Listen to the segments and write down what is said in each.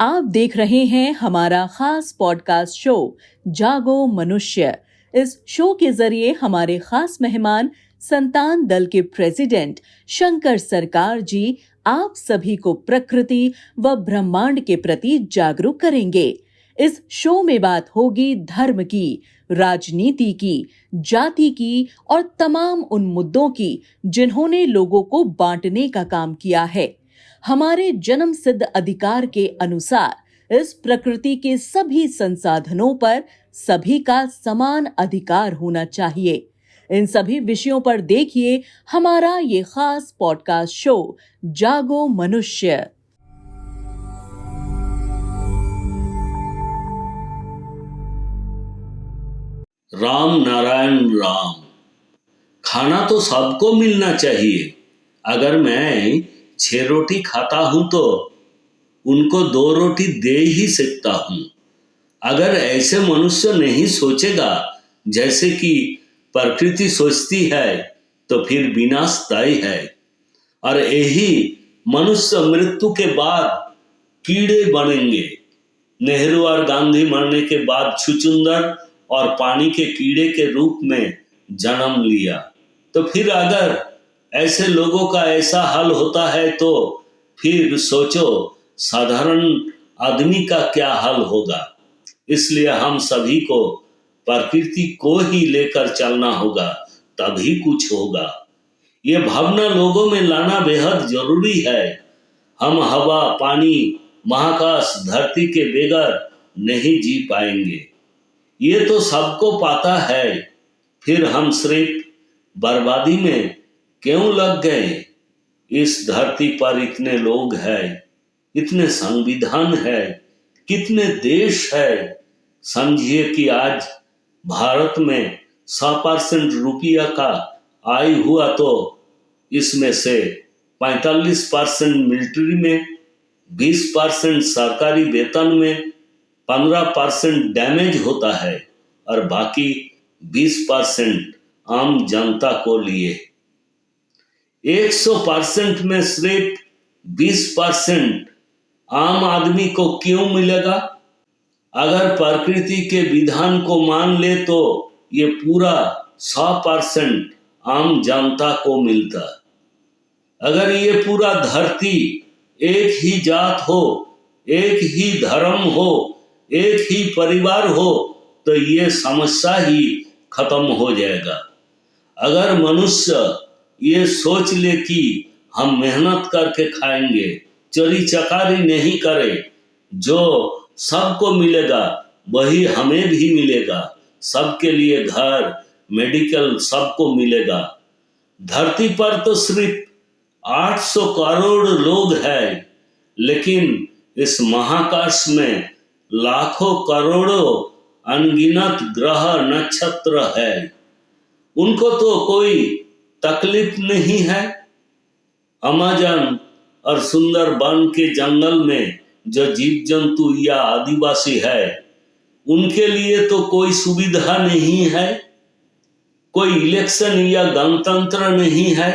आप देख रहे हैं हमारा खास पॉडकास्ट शो जागो मनुष्य। इस शो के जरिए हमारे खास मेहमान संतान दल के प्रेसिडेंट शंकर सरकार जी आप सभी को प्रकृति व ब्रह्मांड के प्रति जागरूक करेंगे। इस शो में बात होगी धर्म की, राजनीति की, जाति की और तमाम उन मुद्दों की जिन्होंने लोगों को बांटने का काम किया है। हमारे जन्म सिद्ध अधिकार के अनुसार इस प्रकृति के सभी संसाधनों पर सभी का समान अधिकार होना चाहिए। इन सभी विषयों पर देखिए हमारा ये खास पॉडकास्ट शो जागो मनुष्य। राम नारायण राम। खाना तो सबको मिलना चाहिए। अगर मैं 6 रोटी खाता हूं तो उनको 2 रोटी दे ही सकता हूं। अगर ऐसे मनुष्य नहीं सोचेगा जैसे कि प्रकृति सोचती है तो फिर विनाश तय है। और यही मनुष्य मृत्यु के बाद कीड़े बनेंगे। नेहरू और गांधी मरने के बाद छुचुंदर और पानी के कीड़े के रूप में जन्म लिया। तो फिर अगर ऐसे लोगों का ऐसा हाल होता है तो फिर सोचो साधारण आदमी का क्या हाल होगा। इसलिए हम सभी को प्रकृति को ही लेकर चलना होगा, तभी कुछ होगा। ये भावना लोगों में लाना बेहद जरूरी है। हम हवा, पानी, महाकाश, धरती के बगैर नहीं जी पाएंगे, ये तो सबको पता है। फिर हम सिर्फ बर्बादी में क्यों लग गए? इस धरती पर इतने लोग हैं, इतने संविधान है, कितने देश है। समझिए कि आज भारत में 100% रुपया का आय हुआ तो इसमें से 45% मिलिट्री में, 20% सरकारी वेतन में, 15% डैमेज होता है और बाकी 20% आम जनता को लिए। 100% में सिर्फ 20% आम आदमी को क्यों मिलेगा? अगर प्रकृति के विधान को मान ले तो ये पूरा 100% आम जनता को मिलता। अगर ये पूरा धरती एक ही जात हो, एक ही धर्म हो, एक ही परिवार हो तो ये समस्या ही खत्म हो जाएगा। अगर मनुष्य ये सोच ले कि हम मेहनत करके खाएंगे, चोरी चकारी नहीं करें, जो सबको मिलेगा वही हमें भी मिलेगा। सबके लिए घर, मेडिकल सबको मिलेगा। धरती पर तो सिर्फ 800 करोड़ लोग हैं, लेकिन इस महाकाश में लाखों करोड़ों अनगिनत ग्रह नक्षत्र है। उनको तो कोई तकलीफ नहीं है। अमेज़न और सुंदरबन के जंगल में जो जीव जंतु या आदिवासी है उनके लिए तो कोई सुविधा नहीं है, कोई इलेक्शन या गणतंत्र नहीं है।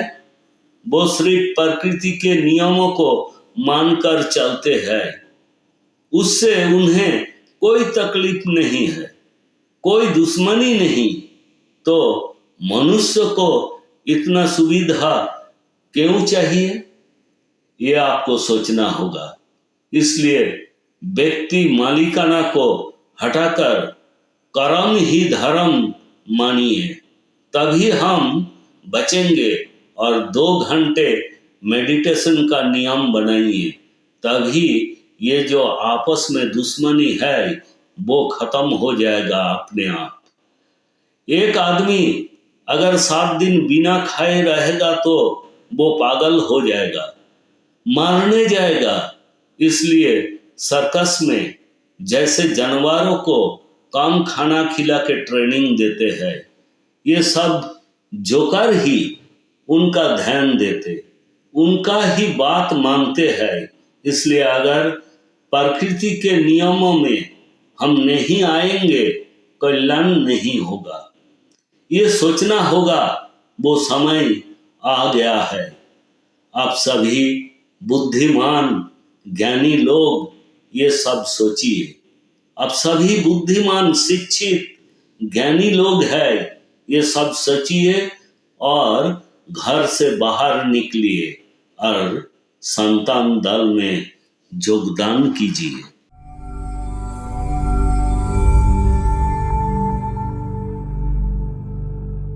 वो सिर्फ प्रकृति के नियमों को मानकर चलते हैं। उससे उन्हें कोई तकलीफ नहीं है, कोई दुश्मनी नहीं। तो मनुष्य को इतना सुविधा क्यों चाहिए? ये आपको सोचना होगा। इसलिए व्यक्ति मालिकाना को हटाकर कर्म ही धर्म मानिए, तभी हम बचेंगे। और 2 घंटे मेडिटेशन का नियम बनाइए, तभी ये जो आपस में दुश्मनी है वो खत्म हो जाएगा अपने आप। एक आदमी अगर 7 दिन बिना खाए रहेगा तो वो पागल हो जाएगा, मरने जाएगा। इसलिए सर्कस में जैसे जानवरों को कम खाना खिला के ट्रेनिंग देते हैं, ये सब जोकर ही उनका ध्यान देते, उनका ही बात मानते हैं। इसलिए अगर प्रकृति के नियमों में हम नहीं आएंगे, कल्याण नहीं होगा। ये सोचना होगा, वो समय आ गया है। आप सभी बुद्धिमान ज्ञानी लोग ये सब सोचिए। अब सभी बुद्धिमान, शिक्षित, ज्ञानी लोग हैं, ये सब सोचिए और घर से बाहर निकलिए और संतान दल में योगदान कीजिए।